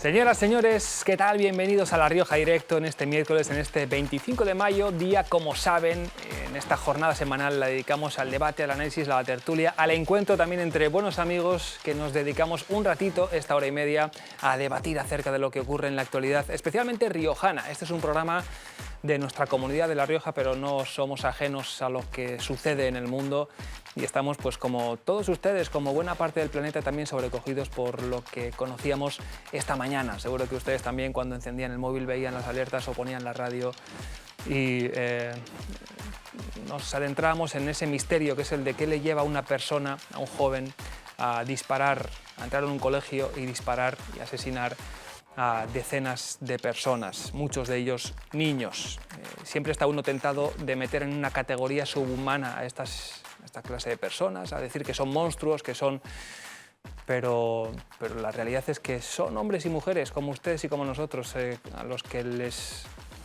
Señoras, señores, ¿qué tal? Bienvenidos a La Rioja Directo en este miércoles, en este 25 de mayo, día, como saben, en esta jornada semanal la dedicamos al debate, al análisis, a la tertulia, al encuentro también entre buenos amigos que nos dedicamos un ratito, esta hora y media, a debatir acerca de lo que ocurre en la actualidad, especialmente riojana. Este es un programa de nuestra comunidad de La Rioja, pero no somos ajenos a lo que sucede en el mundo y estamos, pues como todos ustedes, como buena parte del planeta, también sobrecogidos por lo que conocíamos esta mañana. Seguro que ustedes también, cuando encendían el móvil, veían las alertas o ponían la radio y nos adentramos en ese misterio que es el de qué le lleva a una persona, a un joven, a disparar, a entrar en un colegio y disparar y asesinar a decenas de personas, muchos de ellos niños. Siempre está uno tentado de meter en una categoría subhumana a esta clase de personas, a decir que son monstruos, que son... Pero la realidad es que son hombres y mujeres como ustedes y como nosotros, a los que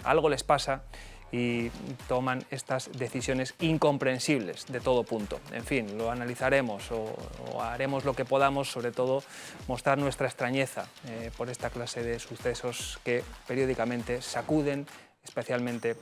algo les pasa y toman estas decisiones incomprensibles de todo punto. En fin, lo analizaremos o haremos lo que podamos, sobre todo mostrar nuestra extrañeza por esta clase de sucesos que periódicamente sacuden especialmente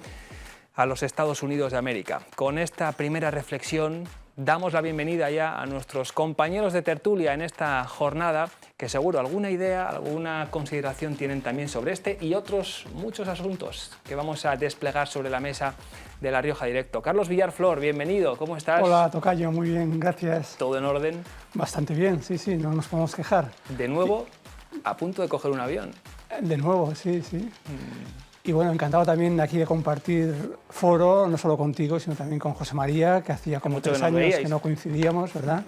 a los Estados Unidos de América. Con esta primera reflexión damos la bienvenida ya a nuestros compañeros de tertulia en esta jornada, que seguro alguna idea, alguna consideración tienen también sobre este y otros muchos asuntos que vamos a desplegar sobre la mesa de La Rioja Directo. Carlos Villar-Flor, bienvenido, ¿cómo estás? Hola, tocayo, muy bien, gracias. ¿Todo en orden? Bastante bien, sí, no nos podemos quejar. De nuevo, a punto de coger un avión. De nuevo, sí. Y bueno, encantado también aquí de compartir foro, no solo contigo, sino también con José María, que hacía como 3 años que no coincidíamos, ¿verdad?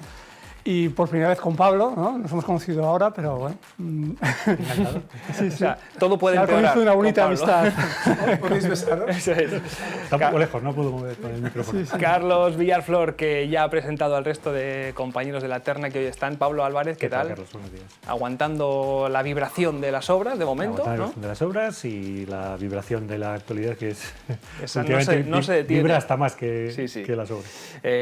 Y por primera vez con Pablo, ¿no? Nos hemos conocido ahora, pero bueno. Encantado. Sí. O sea, todo puede empeorar. Comienzo una bonita amistad. ¿Podéis besar? Eso es. Está un poco lejos, no puedo mover con el micrófono. Sí. Carlos Villar-Flor, que ya ha presentado al resto de compañeros de la terna que hoy están. Pablo Álvarez, ¿qué tal? Carlos, buenos días. Aguantando la vibración de las obras, de momento, ¿no? De las obras y la vibración de la actualidad, que es... Esa no se detiene. Vibra hasta más que las obras.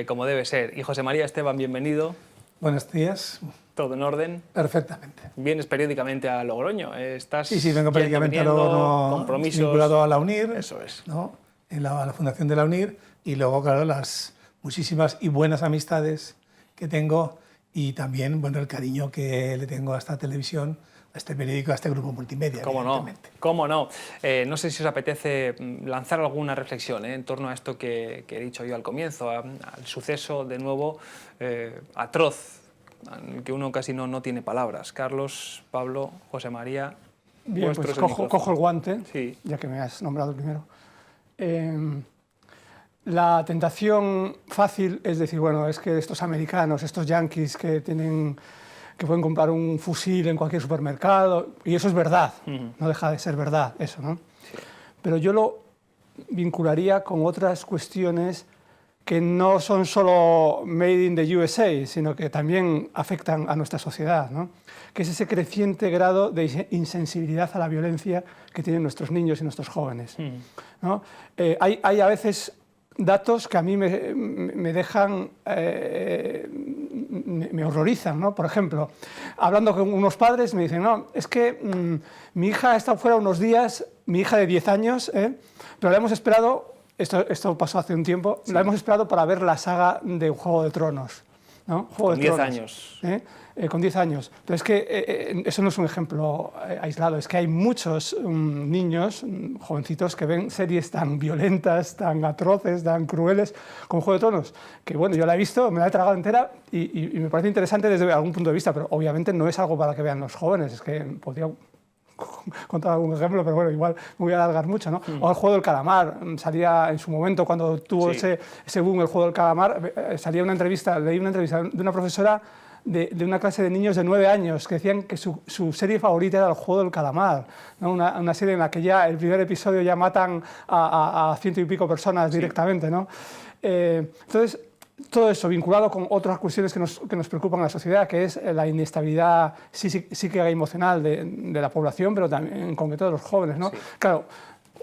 Como debe ser. Y José María Esteban, bienvenido. Buenos días. ¿Todo en orden? Perfectamente. ¿Vienes periódicamente a Logroño? ¿Estás sí, vengo periódicamente a Logroño, compromisos vinculado a la UNIR. Eso es. ¿No? En la fundación de la UNIR. Y luego, claro, las muchísimas y buenas amistades que tengo y también, bueno, el cariño que le tengo a esta televisión, a este periódico, a este grupo multimedia. ¿Cómo no? No sé si os apetece lanzar alguna reflexión en torno a esto que he dicho yo al comienzo, al suceso de nuevo atroz, en el que uno casi no tiene palabras. Carlos, Pablo, José María. Bien, pues cojo el guante, sí. Ya que me has nombrado primero. La tentación fácil es decir, bueno, es que estos americanos, estos yanquis que pueden comprar un fusil en cualquier supermercado, y eso es verdad, no deja de ser verdad eso, ¿no? Sí. Pero yo lo vincularía con otras cuestiones que no son solo made in the USA, sino que también afectan a nuestra sociedad, ¿no? Que es ese creciente grado de insensibilidad a la violencia que tienen nuestros niños y nuestros jóvenes, ¿no? Hay a veces datos que a mí me dejan, me horrorizan, ¿no? Por ejemplo, hablando con unos padres me dicen, no, es que mi hija ha estado fuera unos días, mi hija de 10 años, pero la hemos esperado, esto pasó hace un tiempo, sí. La hemos esperado para ver la saga de Juego de Tronos, ¿no? Con 10 años. Con 10 años. Pero es que eso no es un ejemplo aislado, es que hay muchos niños, jovencitos, que ven series tan violentas, tan atroces, tan crueles como Juego de Tronos, que bueno, yo la he visto, me la he tragado entera y me parece interesante desde algún punto de vista, pero obviamente no es algo para que vean los jóvenes, es que podría contar algún ejemplo, pero bueno, igual me voy a alargar mucho, ¿no? O el Juego del Calamar, salía en su momento, cuando tuvo ese boom el Juego del Calamar, salía una entrevista, leí una entrevista de una profesora de una clase de niños de 9 años que decían que su serie favorita era el Juego del Calamar, ¿no? Una serie en la que ya el primer episodio ya matan a 100 y pico personas directamente, ¿no? Entonces, todo eso vinculado con otras cuestiones que nos preocupan en la sociedad, que es la inestabilidad psíquica y emocional de la población, pero también en concreto de los jóvenes, ¿no? Sí. Claro,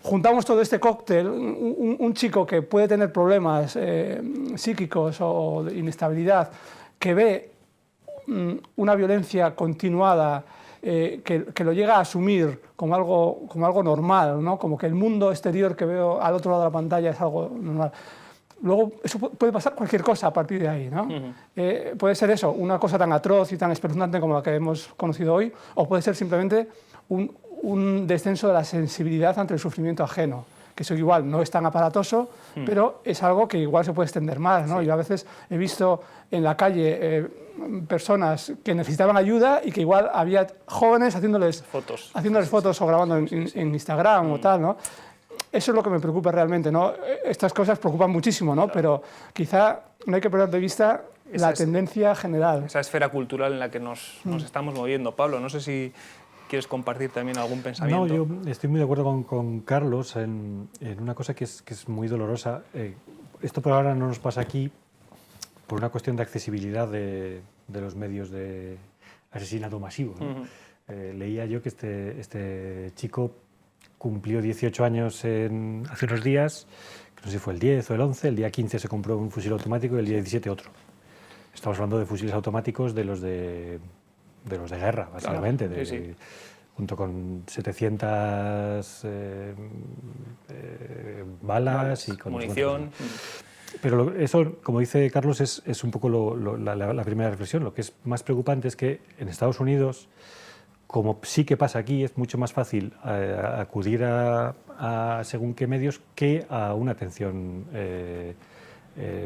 juntamos todo este cóctel, un chico que puede tener problemas psíquicos o de inestabilidad, que ve una violencia continuada que lo llega a asumir como algo normal, ¿no? Como que el mundo exterior que veo al otro lado de la pantalla es algo normal. Luego, eso puede pasar cualquier cosa a partir de ahí, ¿no? Puede ser eso, una cosa tan atroz y tan espeluznante como la que hemos conocido hoy, o puede ser simplemente un descenso de la sensibilidad ante el sufrimiento ajeno, que eso igual no es tan aparatoso, pero es algo que igual se puede extender más, ¿no? Yo a veces he visto en la calle personas que necesitaban ayuda y que igual había jóvenes haciéndoles fotos o grabando en Instagram o tal, ¿no? Eso es lo que me preocupa realmente, ¿no? Estas cosas preocupan muchísimo, ¿no? Pero quizá no hay que perder de vista la tendencia general. Esa esfera cultural en la que nos estamos moviendo. Pablo, no sé si quieres compartir también algún pensamiento. No, yo estoy muy de acuerdo con Carlos en una cosa que es muy dolorosa. Esto por ahora no nos pasa aquí por una cuestión de accesibilidad de los medios de asesinato masivo, ¿no? Leía yo que este chico cumplió 18 años hace unos días, no sé si fue el 10 o el 11, el día 15 se compró un fusil automático y el día 17 otro. Estamos hablando de fusiles automáticos de los de guerra, básicamente, claro, sí. Junto con 700 balas y con munición. Pero eso, como dice Carlos, es un poco la primera reflexión. Lo que es más preocupante es que en Estados Unidos, como sí que pasa aquí, es mucho más fácil acudir a según qué medios que a una atención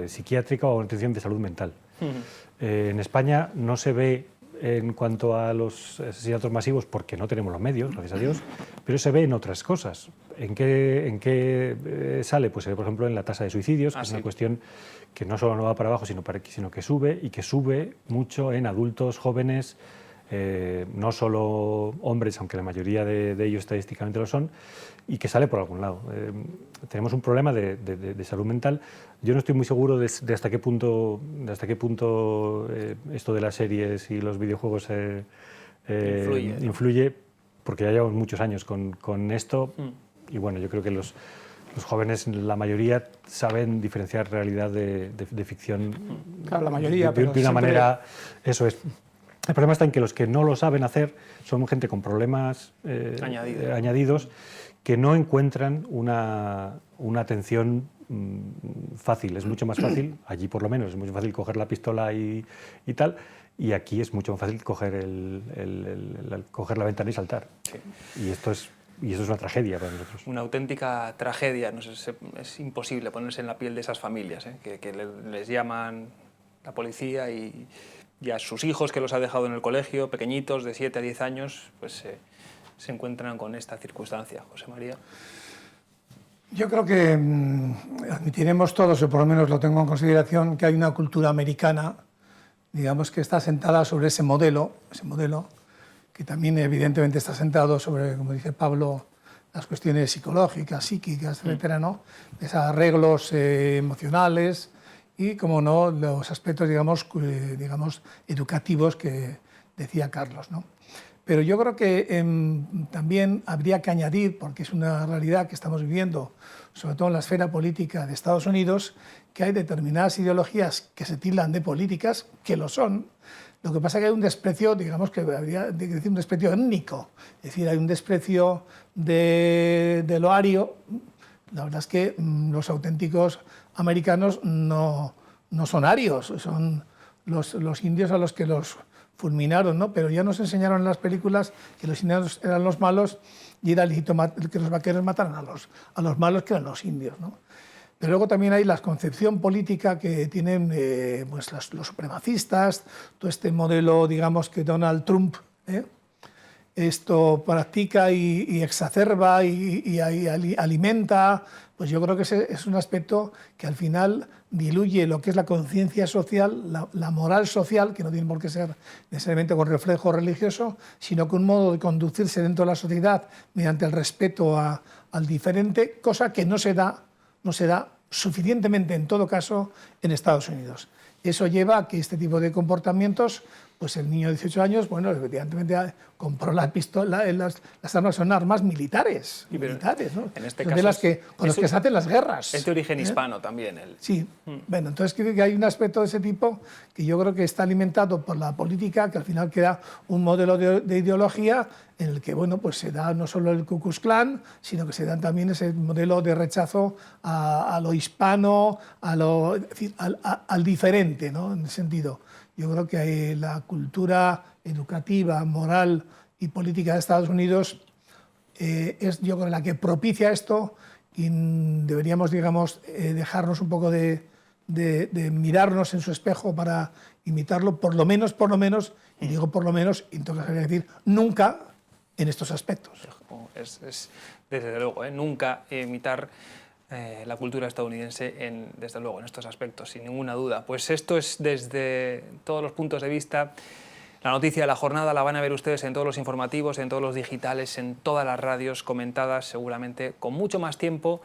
psiquiátrica o a una atención de salud mental. En España no se ve en cuanto a los asesinatos masivos porque no tenemos los medios, gracias a Dios, pero se ve en otras cosas. ¿En qué sale? Pues por ejemplo en la tasa de suicidios, que es una cuestión que no solo no va para abajo, sino que sube, y que sube mucho en adultos jóvenes, no solo hombres, aunque la mayoría de ellos estadísticamente lo son, y que sale por algún lado. Tenemos un problema de salud mental. Yo no estoy muy seguro de hasta qué punto esto de las series y los videojuegos influye, porque ya llevamos muchos años con esto, y bueno, yo creo que los jóvenes, la mayoría, saben diferenciar realidad de ficción. Claro, la mayoría, de una manera, eso es. El problema está en que los que no lo saben hacer son gente con problemas añadidos que no encuentran una atención fácil. Es mucho más fácil, allí por lo menos, es mucho fácil coger la pistola y tal, y aquí es mucho más fácil coger coger la ventana y saltar. Sí. Y eso es una tragedia para nosotros. Una auténtica tragedia. No sé, es imposible ponerse en la piel de esas familias, que les llaman la policía y a sus hijos, que los ha dejado en el colegio, pequeñitos, de 7 a 10 años, pues se encuentran con esta circunstancia. José María. Yo creo que admitiremos todos, o por lo menos lo tengo en consideración, que hay una cultura americana, digamos, que está sentada sobre ese modelo, que también evidentemente está sentado sobre, como dice Pablo, las cuestiones psicológicas, psíquicas, etcétera, ¿no? Esos arreglos emocionales y, como no, los aspectos, digamos, educativos que decía Carlos, ¿no? Pero yo creo que también habría que añadir, porque es una realidad que estamos viviendo, sobre todo en la esfera política de Estados Unidos, que hay determinadas ideologías que se tildan de políticas, que lo son. Lo que pasa es que hay un desprecio, digamos, que habría de decir un desprecio étnico, es decir, hay un desprecio de lo ario. La verdad es que los auténticos americanos no son arios, son los indios a los que los fulminaron, ¿no? Pero ya nos enseñaron en las películas que los indios eran los malos y era lícito que los vaqueros mataran a los malos, que eran los indios, ¿no? Pero luego también hay la concepción política que tienen pues los supremacistas, todo este modelo, digamos, que Donald Trump esto practica y exacerba y alimenta. Pues yo creo que ese es un aspecto que al final diluye lo que es la conciencia social, la moral social, que no tiene por qué ser necesariamente con reflejo religioso, sino con un modo de conducirse dentro de la sociedad mediante el respeto al diferente, cosa que no se da suficientemente, en todo caso, en Estados Unidos. Eso lleva a que este tipo de comportamientos pues el niño de 18 años, bueno, evidentemente compró la pistola, las armas son armas militares, Sí, pero militares, ¿no? en este Son caso de las que, con las que se hacen las guerras. Es de origen hispano también. Sí, bueno, entonces creo que hay un aspecto de ese tipo que yo creo que está alimentado por la política, que al final queda un modelo de ideología en el que, bueno, pues se da no solo el Ku Klux Klan, sino que se da también ese modelo de rechazo a lo hispano, es decir, al diferente, ¿no? En ese sentido. Yo creo que la cultura educativa, moral y política de Estados Unidos es, yo creo, la que propicia esto, y deberíamos, digamos, dejarnos un poco de mirarnos en su espejo para imitarlo, por lo menos, y digo por lo menos, y entonces hay que decir nunca en estos aspectos. Es desde luego, nunca imitar la cultura estadounidense, desde luego, en estos aspectos, sin ninguna duda. Pues esto es desde todos los puntos de vista. La noticia de la jornada la van a ver ustedes en todos los informativos, en todos los digitales, en todas las radios comentadas, seguramente con mucho más tiempo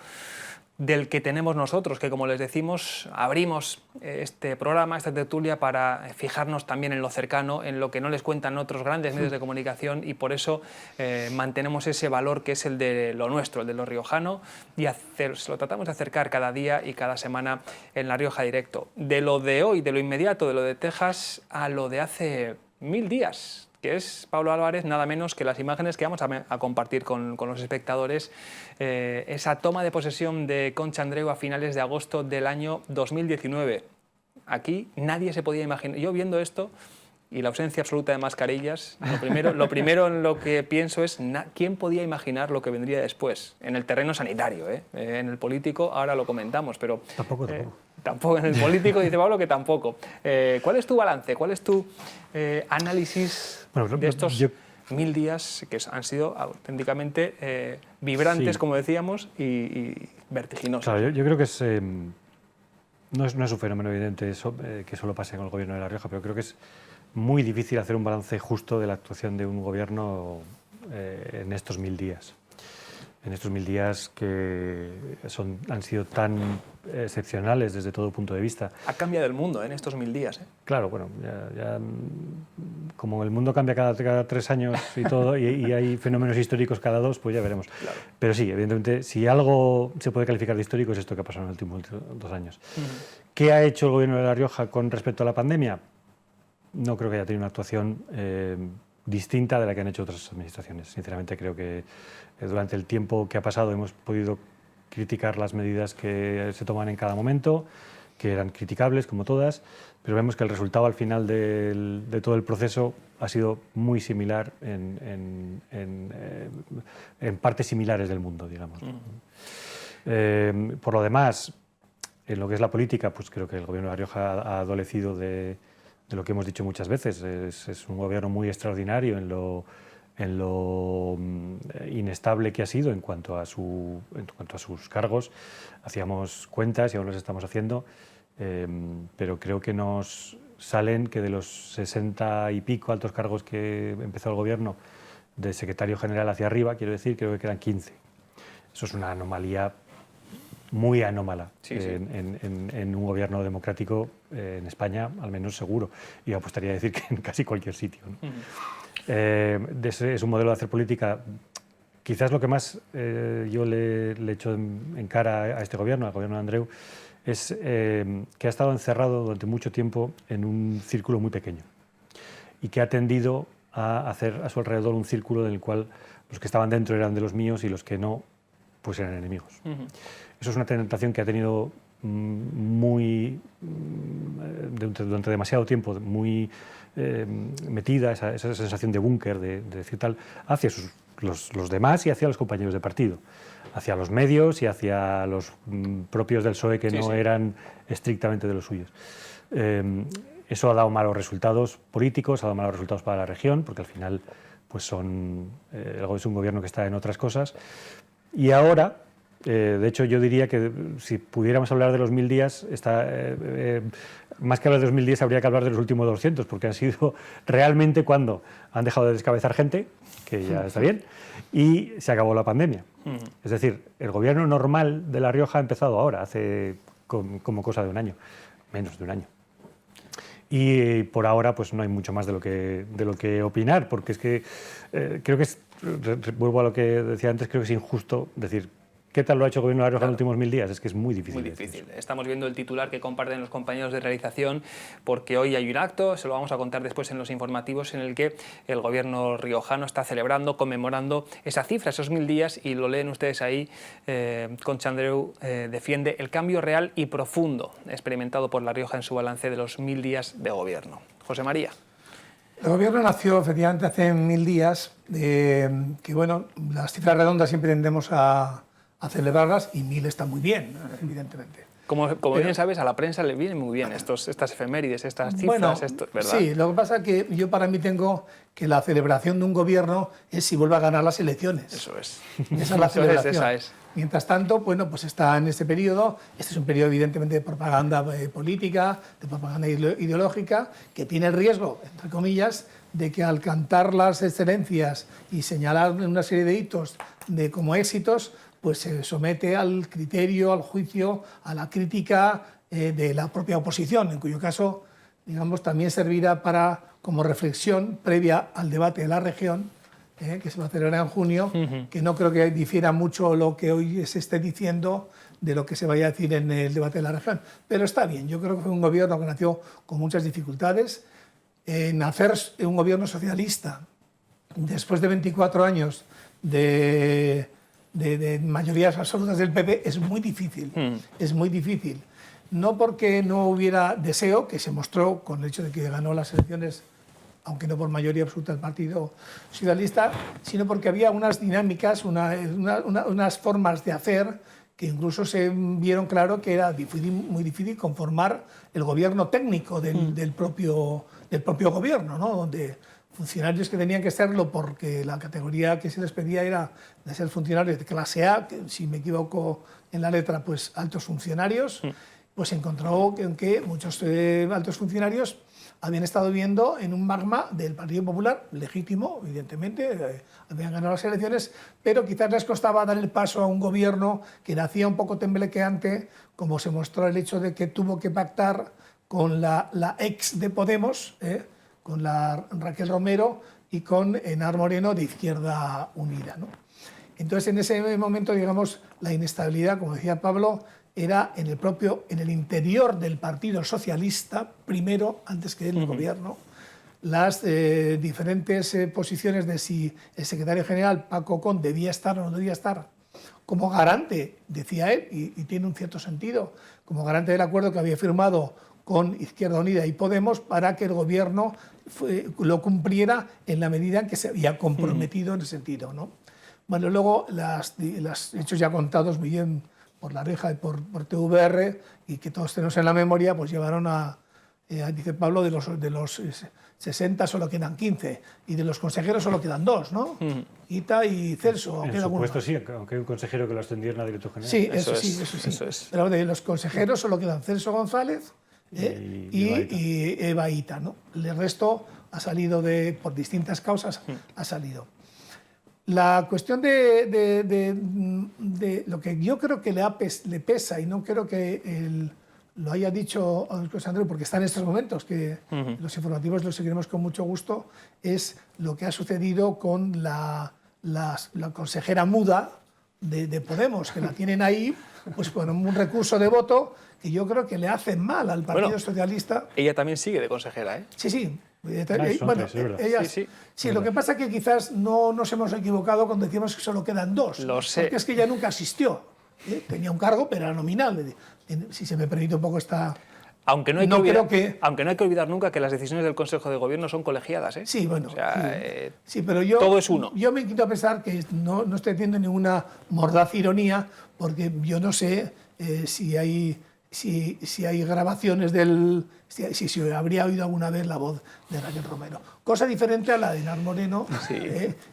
del que tenemos nosotros, que como les decimos, abrimos este programa, esta tertulia, para fijarnos también en lo cercano, en lo que no les cuentan otros grandes medios de comunicación, y por eso mantenemos ese valor que es el de lo nuestro, el de lo riojano, y se lo tratamos de acercar cada día y cada semana en La Rioja Directo. De lo de hoy, de lo inmediato, de lo de Texas, a lo de hace 1000 días, que es, Pablo Álvarez, nada menos que las imágenes que vamos a compartir con los espectadores, esa toma de posesión de Concha Andreu a finales de agosto del año 2019. Aquí nadie se podía imaginar. Yo viendo esto y la ausencia absoluta de mascarillas, lo primero en lo que pienso es ¿quién podía imaginar lo que vendría después? En el terreno sanitario, en el político, ahora lo comentamos, pero... Tampoco en el político, dice Pablo que tampoco. ¿Cuál es tu balance? ¿Cuál es tu análisis de estos 1000 días que han sido auténticamente vibrantes, sí, como decíamos, y vertiginosos? Claro, yo creo que no es un fenómeno evidente que solo pase con el gobierno de La Rioja, pero creo que es muy difícil hacer un balance justo de la actuación de un gobierno en estos 1000 días. En estos 1000 días que han sido tan excepcionales desde todo punto de vista. Ha cambiado el mundo en estos 1000 días. Claro, bueno, ya como el mundo cambia cada 3 años y todo, y hay fenómenos históricos cada 2, pues ya veremos. Claro. Pero sí, evidentemente, si algo se puede calificar de histórico es esto que ha pasado en los últimos 2 años. ¿Qué ha hecho el gobierno de La Rioja con respecto a la pandemia? No creo que haya tenido una actuación distinta de la que han hecho otras administraciones. Sinceramente creo que durante el tiempo que ha pasado hemos podido criticar las medidas que se toman en cada momento, que eran criticables como todas, pero vemos que el resultado al final de todo el proceso ha sido muy similar en partes similares del mundo, digamos. Por lo demás, en lo que es la política, pues creo que el gobierno de La Rioja ha adolecido de lo que hemos dicho muchas veces. Es un gobierno muy extraordinario en lo inestable que ha sido en cuanto a sus cargos. Hacíamos cuentas y aún los estamos haciendo, pero creo que nos salen que de los 60 y pico altos cargos que empezó el gobierno, de secretario general hacia arriba, quiero decir, creo que quedan 15. Eso es una anomalía muy anómala, sí, sí. En un gobierno democrático en España, al menos seguro, y apostaría a decir que en casi cualquier sitio, ¿no? Es un modelo de hacer política. Quizás lo que más yo le echo en cara a este gobierno, al gobierno de Andreu, es que ha estado encerrado durante mucho tiempo en un círculo muy pequeño y que ha tendido a hacer a su alrededor un círculo en el cual los que estaban dentro eran de los míos y los que no, pues eran enemigos. Eso es una tentación que ha tenido durante demasiado tiempo, muy metida, esa sensación de búnker, de decir tal, hacia los demás y hacia los compañeros de partido, hacia los medios y hacia los propios del PSOE que no eran estrictamente de los suyos. Eso ha dado malos resultados políticos, ha dado malos resultados para la región, porque al final pues es un gobierno que está en otras cosas. Y ahora, de hecho, yo diría que si pudiéramos hablar de los 1000 días, más que hablar de los 1000 días, habría que hablar de los últimos 200, porque han sido realmente cuando han dejado de descabezar gente, que ya está bien, y se acabó la pandemia. Es decir, el gobierno normal de La Rioja ha empezado ahora, hace como cosa de un año, menos de un año. Y por ahora pues no hay mucho más de lo que opinar, porque es que creo que vuelvo a lo que decía antes, creo que es injusto decir ¿qué tal lo ha hecho el Gobierno de La Rioja en los últimos 1000 días? Es que es muy difícil. Muy difícil. Estamos viendo el titular que comparten los compañeros de realización, porque hoy hay un acto, se lo vamos a contar después en los informativos, en el que el Gobierno riojano está celebrando, conmemorando esa cifra, esos 1000 días, y lo leen ustedes ahí. Concha Andreu defiende el cambio real y profundo experimentado por La Rioja en su balance de los 1000 días de Gobierno. José María. El Gobierno nació efectivamente hace 1000 días, que bueno, las cifras redondas siempre tendemos a celebrarlas, y 1000 está muy bien, evidentemente. Como bien sabes, a la prensa le vienen muy bien estas efemérides, estas cifras, ¿verdad? Sí, lo que pasa es que yo para mí tengo que la celebración de un gobierno es si vuelve a ganar las elecciones. Eso es. Esa es la celebración. Esa es. Mientras tanto, bueno, pues está en este periodo. Este es un periodo evidentemente de propaganda política, de propaganda ideológica, que tiene el riesgo, entre comillas, de que al cantar las excelencias y señalar una serie de hitos como éxitos, pues se somete al criterio, al juicio, a la crítica de la propia oposición, en cuyo caso, digamos, también servirá como reflexión previa al debate de la región, que se va a celebrar en junio, que no creo que difiera mucho lo que hoy se esté diciendo de lo que se vaya a decir en el debate de la región. Pero está bien, yo creo que fue un gobierno que nació con muchas dificultades. Nacer un gobierno socialista después de 24 años de mayorías absolutas del PP es muy difícil, es muy difícil. No porque no hubiera deseo, que se mostró con el hecho de que ganó las elecciones, aunque no por mayoría absoluta el Partido Socialista, sino porque había unas dinámicas, unas formas de hacer que incluso se vieron claro que era muy difícil conformar el gobierno técnico del propio gobierno, ¿no? Donde funcionarios que tenían que serlo porque la categoría que se les pedía era de ser funcionarios de clase A, que si me equivoco en la letra, pues altos funcionarios, pues se encontró que muchos altos funcionarios habían estado viviendo en un magma del Partido Popular, legítimo, evidentemente, habían ganado las elecciones, pero quizás les costaba dar el paso a un gobierno que nacía un poco temblequeante, como se mostró el hecho de que tuvo que pactar con la ex de Podemos, con la Raquel Romero y con Enar Moreno de Izquierda Unida, ¿no? Entonces, en ese momento, digamos, la inestabilidad, como decía Pablo, era en el interior del Partido Socialista, primero, antes que en el gobierno, las diferentes posiciones de si el secretario general, Paco Con, debía estar o no debía estar como garante, decía él, y tiene un cierto sentido, como garante del acuerdo que había firmado con Izquierda Unida y Podemos para que el gobierno lo cumpliera en la medida en que se había comprometido en ese sentido, ¿no? Bueno, luego los hechos ya contados muy bien por La Rioja y por TVR, y que todos tenemos en la memoria, pues llevaron dice Pablo, de los 60 solo quedan 15, y de los consejeros solo quedan 2, ¿no? Ita y Celso. En supuesto sí, aunque hay un consejero que lo ascendieron a director general. Sí, eso sí. Pero de los consejeros solo quedan Celso González y Eva Ita, ¿no? El resto ha salido por distintas causas, ha salido. La cuestión de lo que yo creo que le pesa, y no creo que lo haya dicho José Andreu, porque está en estos momentos, que los informativos los seguiremos con mucho gusto, es lo que ha sucedido con la consejera muda de Podemos, que la tienen ahí pues con un recurso de voto que yo creo que le hace mal al Partido Socialista. Ella también sigue de consejera, ¿eh? Sí. Sí, lo que pasa es que quizás no nos hemos equivocado cuando decimos que solo quedan 2. Lo sé. Porque es que ella nunca asistió. Tenía un cargo, pero era nominal. Si se me permite un poco esta... Aunque no hay que olvidar nunca que las decisiones del Consejo de Gobierno son colegiadas, ¿eh? Sí, bueno. O sea, sí, pero todo es uno. Yo me quito a pensar que no estoy haciendo ninguna mordaz ironía, porque yo no sé si hay grabaciones si habría oído alguna vez la voz de Raquel Romero. Cosa diferente a la de Enar Moreno,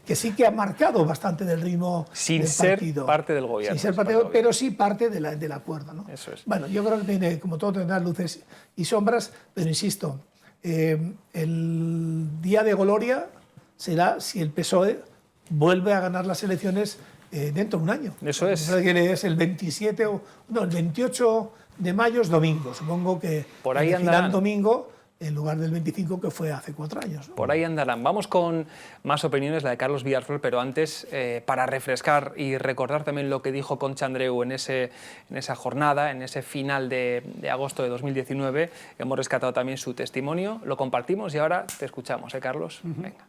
que sí que ha marcado bastante del ritmo sin del partido. Ser parte del gobierno. Sin ser parte pero sí parte del acuerdo, ¿no? Eso es. Bueno, yo creo que como todo tendrá luces y sombras, pero insisto, el día de gloria será si el PSOE vuelve a ganar las elecciones dentro de un año. Eso es. Es el 28 de mayo es domingo. Supongo que por ahí elegirán domingo en lugar del 25 que fue hace 4 años, ¿no? Por ahí andarán. Vamos con más opiniones, la de Carlos Villarflor, pero antes, para refrescar y recordar también lo que dijo Concha Andreu en esa jornada, en ese final de agosto de 2019, hemos rescatado también su testimonio, lo compartimos y ahora te escuchamos, Carlos? Venga.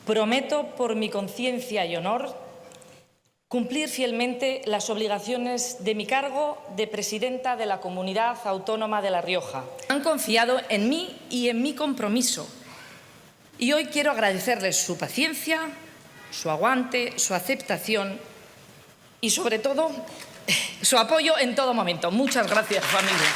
Prometo, por mi conciencia y honor, cumplir fielmente las obligaciones de mi cargo de presidenta de la Comunidad Autónoma de La Rioja. Han confiado en mí y en mi compromiso. Y hoy quiero agradecerles su paciencia, su aguante, su aceptación y, sobre todo, su apoyo en todo momento. Muchas gracias, familia.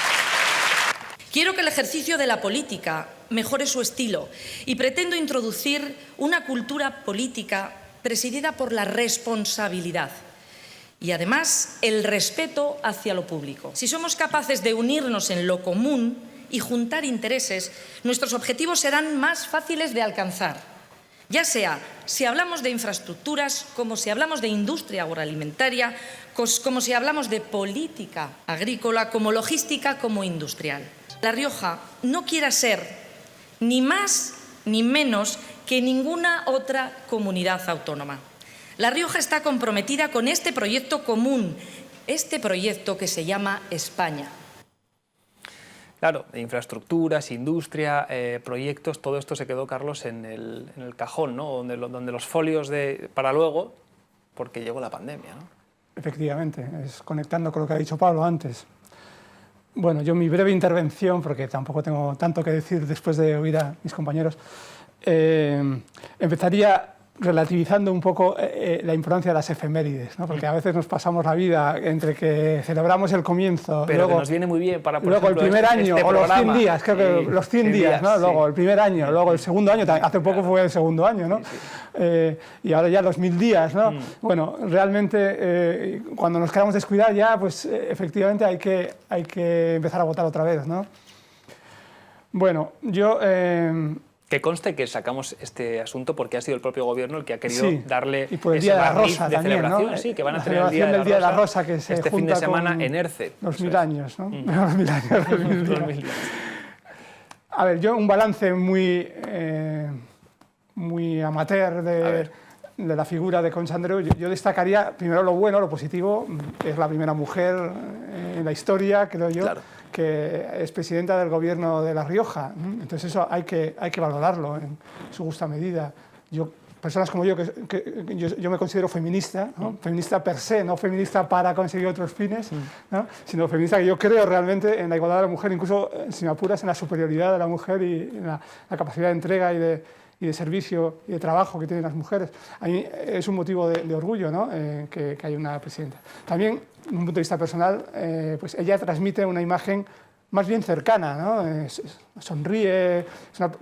Quiero que el ejercicio de la política mejore su estilo y pretendo introducir una cultura política presidida por la responsabilidad y, además, el respeto hacia lo público. Si somos capaces de unirnos en lo común y juntar intereses, nuestros objetivos serán más fáciles de alcanzar, ya sea si hablamos de infraestructuras, como si hablamos de industria agroalimentaria, como si hablamos de política agrícola, como logística, como industrial. La Rioja no quiere ser ni más ni menos que ninguna otra comunidad autónoma. La Rioja está comprometida con este proyecto común, este proyecto que se llama España. Claro, infraestructuras, industria, proyectos, todo esto se quedó, Carlos, en el cajón, ¿no? Donde los folios para luego, porque llegó la pandemia, ¿no? Efectivamente, es conectando con lo que ha dicho Pablo antes. Bueno, yo mi breve intervención, porque tampoco tengo tanto que decir después de oír a mis compañeros, empezaría relativizando un poco la importancia de las efemérides, ¿no? Porque a veces nos pasamos la vida entre que celebramos el comienzo, pero luego, que nos viene muy bien para, por luego ejemplo, el primer año o los 100 días, creo que sí, los 100 días, ¿no? sí. Luego el primer año, luego el segundo año, hace poco fue el segundo año, ¿no? Sí. Y ahora ya los 1000 días, ¿no? Bueno, realmente cuando nos queramos descuidar ya, pues efectivamente hay que empezar a votar otra vez, ¿no? Bueno, yo... Que conste que sacamos este asunto porque ha sido el propio gobierno el que ha querido darle y por el Día de la Rosa de también, celebración, ¿no? Sí, que van a la tener el celebración del Día de la Rosa que se este junta fin de semana con en ERCE. Los 1000 años, ¿no? Los 1000 años, los 1000 días. A ver, yo un balance muy amateur de la figura de Concha Andreu. Yo destacaría primero lo bueno, lo positivo. Es la primera mujer en la historia, creo yo, que es presidenta del gobierno de La Rioja. Entonces eso hay que valorarlo en su justa medida. Personas como yo, yo me considero feminista, ¿no? Feminista per se, no feminista para conseguir otros fines, ¿no? Sino feminista que yo creo realmente en la igualdad de la mujer, incluso, si me apuras, en la superioridad de la mujer y en la capacidad de entrega y de servicio y de trabajo que tienen las mujeres. A mí es un motivo de orgullo, ¿no? Que haya una presidenta. También, desde un punto de vista personal, pues ella transmite una imagen más bien cercana, ¿no? Sonríe,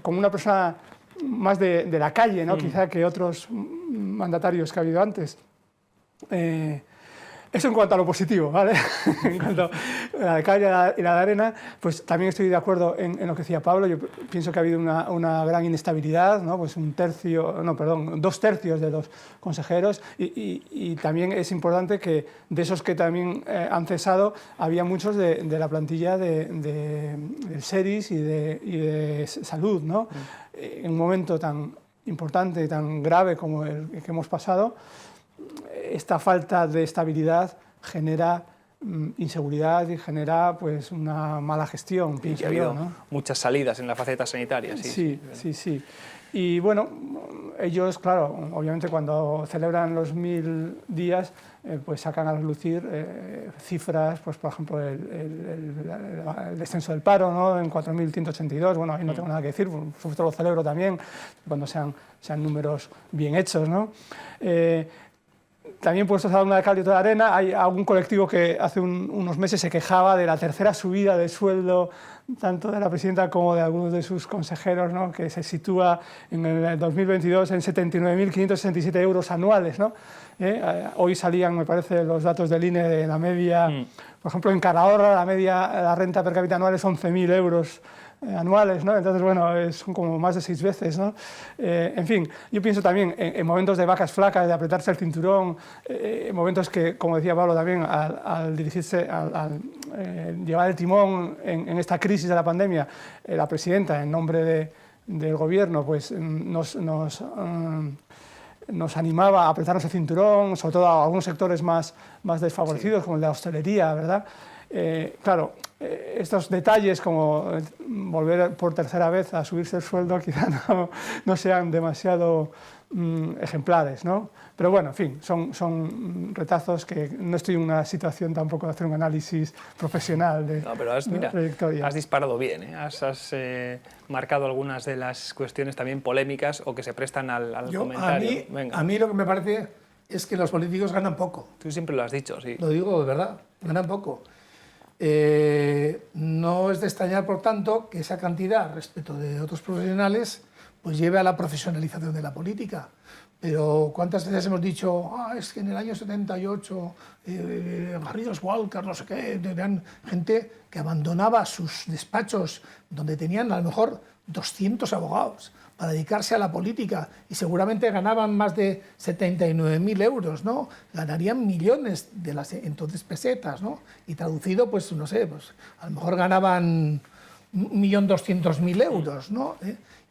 como una persona más de la calle, ¿no? Quizá que otros mandatarios que ha habido antes. Eso en cuanto a lo positivo, ¿vale? En cuanto a la calle y la de arena, pues también estoy de acuerdo en lo que decía Pablo. Yo pienso que ha habido una gran inestabilidad, ¿no? Pues 2 tercios de los consejeros y también es importante que de esos que también han cesado, había muchos de la plantilla del SERIS y de salud, ¿no? En un momento tan importante y tan grave como el que hemos pasado, esta falta de estabilidad genera inseguridad y genera pues una mala gestión, pienso yo, ¿no? Muchas salidas en la faceta sanitaria. Sí. Y bueno, ellos, claro, obviamente cuando celebran los 1000 días, pues sacan a relucir cifras, pues por ejemplo el descenso del paro, ¿no? En 4.182, bueno, ahí no tengo nada que decir, por supuesto lo celebro también, cuando sean números bien hechos, ¿no? También puestos a una de cal y otra de arena, hay algún colectivo que hace unos meses se quejaba de la tercera subida de sueldo, tanto de la presidenta como de algunos de sus consejeros, ¿no? Que se sitúa en el 2022 en 79.567 euros anuales, ¿no? Hoy salían, me parece, los datos del INE de la media, por ejemplo, en Calahorra la renta per cápita anual es 11.000 euros anuales, ¿no? Entonces, bueno, son como más de 6 veces, ¿no? En fin, yo pienso también en momentos de vacas flacas, de apretarse el cinturón, momentos que, como decía Pablo también, al dirigirse, al llevar el timón en esta crisis de la pandemia, la presidenta, en nombre del gobierno, pues nos animaba a apretarnos el cinturón, sobre todo a algunos sectores más desfavorecidos, como el de la hostelería, ¿verdad? Claro, estos detalles como volver por tercera vez a subirse el sueldo quizá no sean demasiado ejemplares, ¿no? Pero bueno, en fin, son retazos que no estoy en una situación tampoco de hacer un análisis profesional de, no, pero la trayectoria. Has disparado bien, ¿eh? Has marcado algunas de las cuestiones también polémicas o que se prestan al comentario. A mí lo que me parece es que los políticos ganan poco. Tú siempre lo has dicho, sí. Lo digo de verdad, ganan poco. No es de extrañar, por tanto, que esa cantidad respecto de otros profesionales pues lleve a la profesionalización de la política. Pero ¿cuántas veces hemos dicho, es que en el año 78 Garridos Walker, no sé qué, eran gente que abandonaba sus despachos donde tenían a lo mejor 200 abogados para dedicarse a la política y seguramente ganaban más de 79.000 euros, ¿no? Ganarían millones de las entonces pesetas, ¿no? Y traducido, pues no sé, pues a lo mejor ganaban 1.200.000 euros, ¿no?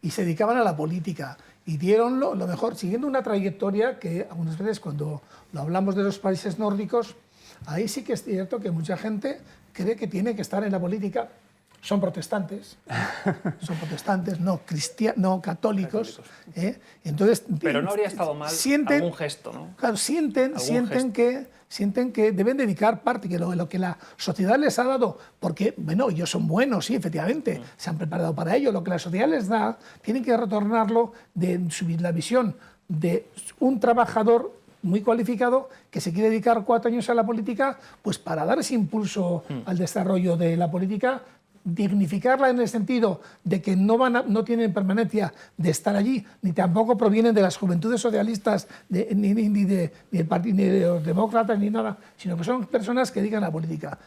Y se dedicaban a la política y dieron lo mejor, siguiendo una trayectoria que algunas veces cuando lo hablamos de los países nórdicos, ahí sí que es cierto que mucha gente cree que tiene que estar en la política. Son protestantes, no católicos. Entonces, pero no habría estado mal algún gesto, ¿no? Claro, sienten que deben dedicar parte, que lo que la sociedad les ha dado, porque, bueno, ellos son buenos, sí, efectivamente, se han preparado para ello, lo que la sociedad les da, tienen que retornarlo de subir la visión de un trabajador muy cualificado que se quiere dedicar 4 años a la política, pues para dar ese impulso al desarrollo de la política, dignificarla en el sentido de que no tienen permanencia de estar allí, ni tampoco provienen de las juventudes socialistas, ni del partido, ni de los demócratas, ni nada, sino que son personas que dedican a la política.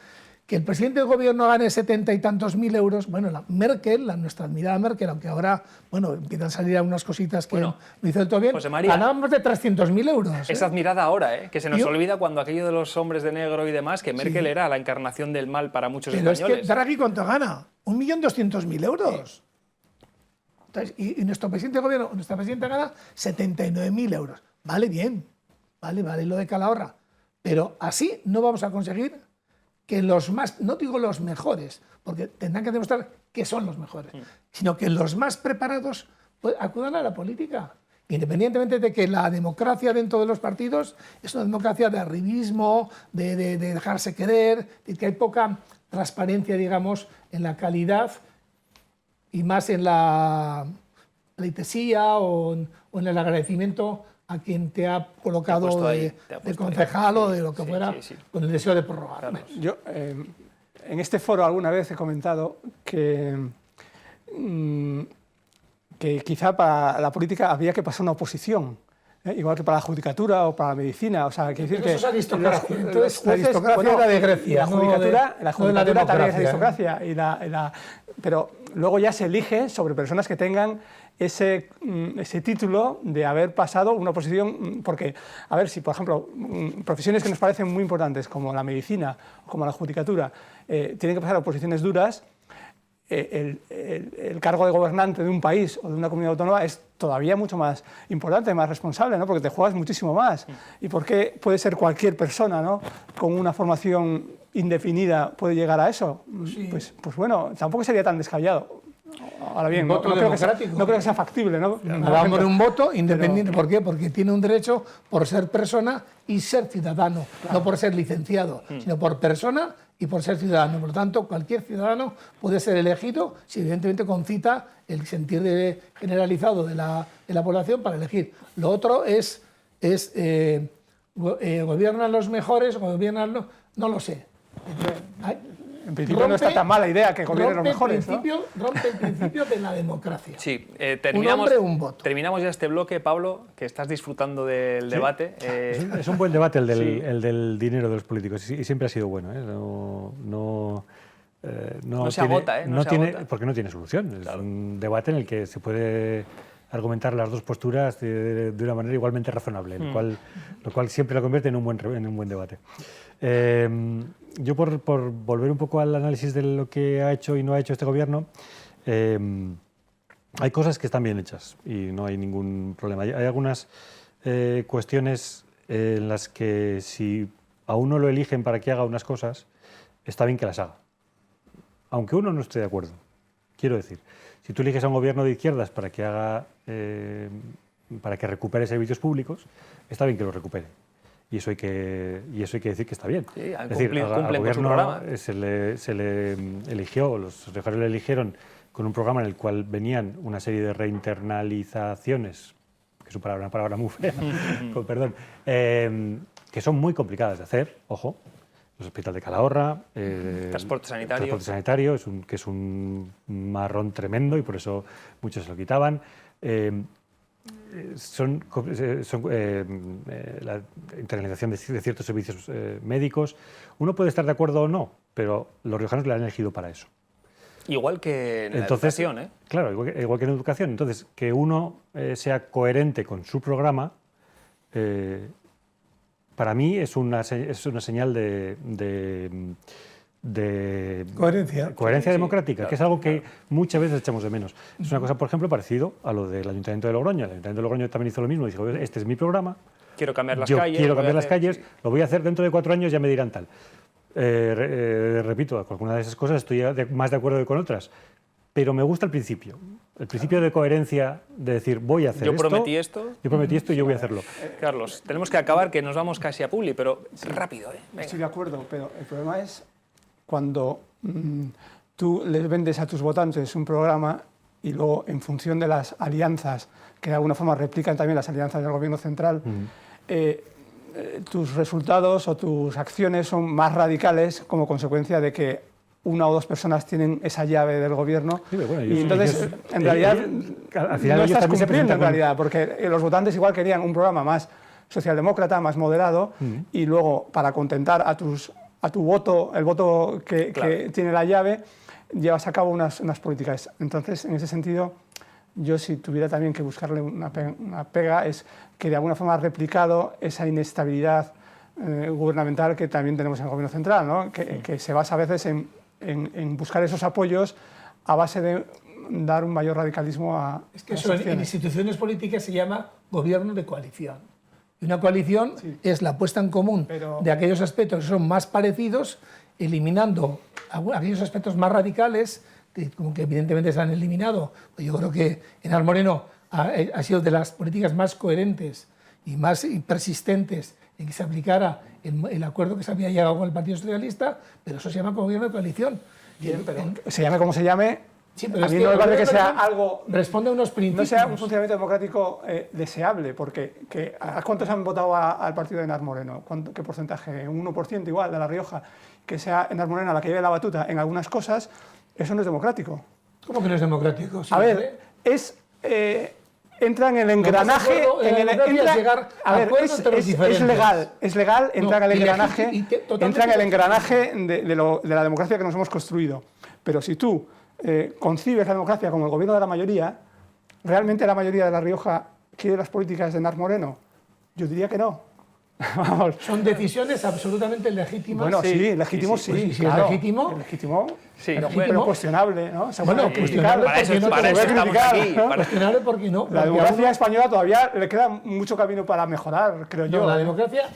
Que el presidente del gobierno gane 70 y tantos mil euros, bueno, nuestra admirada Merkel, aunque ahora, bueno, empiezan a salir algunas cositas que no hizo del todo bien, ganábamos de 300.000 euros. Es admirada ahora, que se nos olvida cuando aquello de los hombres de negro y demás, que Merkel era la encarnación del mal para muchos españoles. Pero es que Draghi, ¿cuánto gana? 1.200.000 euros. Entonces, y nuestro presidente de gobierno, nuestra presidenta gana 79.000 euros. Vale bien, vale lo de Calahorra. Pero así no vamos a conseguir que los más, no digo los mejores, porque tendrán que demostrar que son los mejores, sino que los más preparados pues, acudan a la política. Independientemente de que la democracia dentro de los partidos es una democracia de arribismo, de dejarse querer, de que hay poca transparencia, digamos, en la calidad y más en la pleitesía o en el agradecimiento a quien te ha colocado de concejal o de lo que fuera, con el deseo de prorrogar. Claro. Yo, en este foro alguna vez he comentado que quizá para la política había que pasar una oposición, igual que para la judicatura o para la medicina. O sea, quiere decir que eso es aristocracia. Entonces, la aristocracia era de Grecia. La judicatura también es aristocracia. Pero luego ya se elige sobre personas que tengan ese título de haber pasado una oposición, porque, a ver, si por ejemplo, profesiones que nos parecen muy importantes, como la medicina o como la judicatura, tienen que pasar oposiciones duras, el cargo de gobernante de un país o de una comunidad autónoma es todavía mucho más importante, más responsable, ¿no? Porque te juegas muchísimo más. ¿Y por qué puede ser cualquier persona, ¿no? Con una formación indefinida puede llegar a eso? Sí. Pues bueno, tampoco sería tan descabellado. Ahora bien, no creo que sea factible, ¿no? Hablamos de un voto independiente. ¿Por qué? Porque tiene un derecho por ser persona y ser ciudadano, no por ser licenciado, sino por persona y por ser ciudadano. Por lo tanto, cualquier ciudadano puede ser elegido si evidentemente concita el sentir generalizado de la población para elegir. Lo otro es ¿gobiernan los mejores o gobiernan los...? No lo sé. En principio no está tan mala idea que gobiernen los mejores, rompe el principio de la democracia. Sí, un hombre, un voto. Terminamos ya este bloque, Pablo, que estás disfrutando del debate. Es un buen debate el del dinero de los políticos y siempre ha sido bueno. no se agota, ¿eh? No tiene, porque no tiene solución. Es un debate en el que se puede argumentar las dos posturas de una manera igualmente razonable, lo cual siempre lo convierte en un buen debate. Yo, por volver un poco al análisis de lo que ha hecho y no ha hecho este gobierno, hay cosas que están bien hechas y no hay ningún problema. Hay algunas cuestiones en las que si a uno lo eligen para que haga unas cosas, está bien que las haga, aunque uno no esté de acuerdo. Quiero decir, si tú eliges a un gobierno de izquierdas para que haga, para que recupere servicios públicos, está bien que lo recupere. Y eso hay que decir que está bien. Sí, es decir, al gobierno se le eligió, los riojanos le eligieron con un programa en el cual venían una serie de reinternalizaciones, que es una palabra muy fea, con perdón, que son muy complicadas de hacer, ojo. El Hospital de Calahorra, transporte sanitario. Transporte sanitario, que es un marrón tremendo y por eso muchos se lo quitaban. La internalización de ciertos servicios médicos. Uno puede estar de acuerdo o no, pero los riojanos le han elegido para eso. Igual que en la educación, ¿eh? Claro, igual que en educación. Entonces, que uno sea coherente con su programa, para mí es una señal de coherencia democrática, sí, que es algo que muchas veces echamos de menos. Es una cosa, por ejemplo, parecido a lo del Ayuntamiento de Logroño. El Ayuntamiento de Logroño también hizo lo mismo. Dijo, este es mi programa. Quiero cambiar las calles. Quiero cambiar las calles, lo voy a hacer dentro de 4 años, ya me dirán tal. Repito, con alguna de esas cosas estoy más de acuerdo que con otras. Pero me gusta el principio de coherencia, de decir, voy a hacer esto. Yo prometí esto y yo voy a hacerlo. Carlos, tenemos que acabar, que nos vamos casi a Publi, pero rápido. Venga. Estoy de acuerdo, pero el problema es cuando tú les vendes a tus votantes un programa y luego, en función de las alianzas, que de alguna forma replican también las alianzas del gobierno central, tus resultados o tus acciones son más radicales como consecuencia de que una o dos personas tienen esa llave del gobierno, sí, bueno, y entonces en realidad al final no estás cumpliendo en realidad, porque los votantes igual querían un programa más socialdemócrata, más moderado, y luego para contentar a tu voto, el voto que tiene la llave, llevas a cabo unas políticas. Entonces, en ese sentido, yo si tuviera también que buscarle una pega, es que de alguna forma ha replicado esa inestabilidad gubernamental que también tenemos en el gobierno central, ¿no? Que se basa a veces en buscar esos apoyos a base de dar un mayor radicalismo a... Es que eso en instituciones políticas se llama gobierno de coalición. Y una coalición es la puesta en común de aquellos aspectos que son más parecidos, eliminando aquellos aspectos más radicales, que evidentemente se han eliminado. Yo creo que Enar Moreno ha sido de las políticas más coherentes y más persistentes en que se aplicara el acuerdo que se había llegado con el Partido Socialista, pero eso se llama gobierno de coalición. Bien, pero se llame como se llame, sí, pero a mí no me parece que sea algo... Responde a unos principios. No sea un funcionamiento democrático deseable, porque ¿a cuántos han votado al partido de Enar Moreno? ¿Qué porcentaje? ¿Un 1% igual de La Rioja? Que sea Enar Moreno la que lleve la batuta en algunas cosas, eso no es democrático. ¿Cómo que no es democrático? Sí, a ver, entra en el engranaje... Es legal entrar en el engranaje de la democracia que nos hemos construido. Pero si tú concibes la democracia como el gobierno de la mayoría, ¿realmente la mayoría de La Rioja quiere las políticas de Enar Moreno? Yo diría que no. Vamos. Son decisiones absolutamente legítimas. Bueno, sí, legítimo sí. Pues, si claro, es legítimo, sí, pero cuestionable, ¿no? Bueno, cuestionable para eso estamos aquí. Cuestionable porque no. La democracia española todavía le queda mucho camino para mejorar, creo yo. La democracia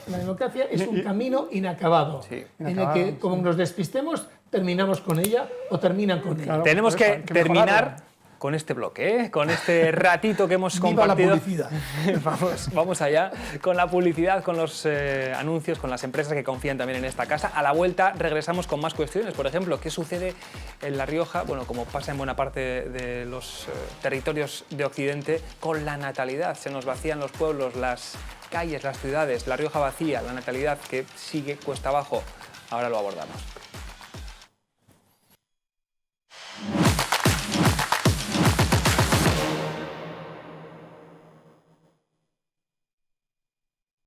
es un camino inacabado, en el que, como nos despistemos, terminamos con ella o terminan con ella. Claro, tenemos que terminar con este bloque, con este ratito que hemos compartido. Viva la publicidad. Vamos allá con la publicidad, con los anuncios, con las empresas que confían también en esta casa. A la vuelta regresamos con más cuestiones. Por ejemplo, ¿qué sucede en La Rioja? Bueno, como pasa en buena parte de los territorios de Occidente, con la natalidad. Se nos vacían los pueblos, las calles, las ciudades. La Rioja vacía, la natalidad que sigue cuesta abajo. Ahora lo abordamos.